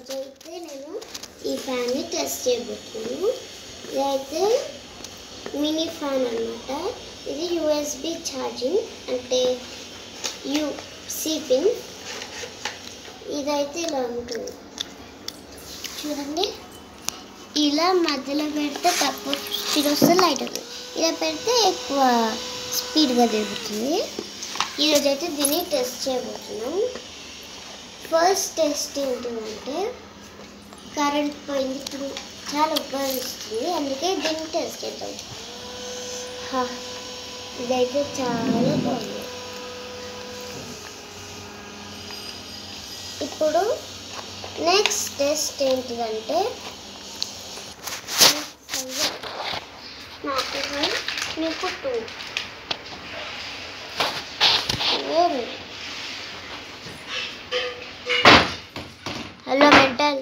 ఈరోజైతే నేను ఈ ఫ్యాన్ని టెస్ట్ చేయబోతున్నాను. ఇదైతే మినీ ఫ్యాన్ అన్నమాట. ఇది యూఎస్బి ఛార్జింగ్ అంటే సి పిన్. ఇదైతే ఇలా ఉంటుంది చూడండి. ఇలా మధ్యలో పెడితే తక్కువ స్పీడ్ వస్తుంది, లైట్ అవుతుంది. ఇలా పెడితే ఎక్కువ స్పీడ్గా తిరుగుతుంది. ఈరోజైతే దీన్ని టెస్ట్ చేయబోతున్నాం. ఫస్ట్ టెస్ట్ ఏంటంటే కరెంట్ పోయింది, ఇప్పుడు చాలా ఉపయోగిస్తుంది, అందుకే దీన్ని టెస్ట్ చేద్దాం. ఇదైతే చాలా బాగుంది. ఇప్పుడు నెక్స్ట్ టెస్ట్ ఏంటిదంటే నాకు 1 మీకు 2. Hello mental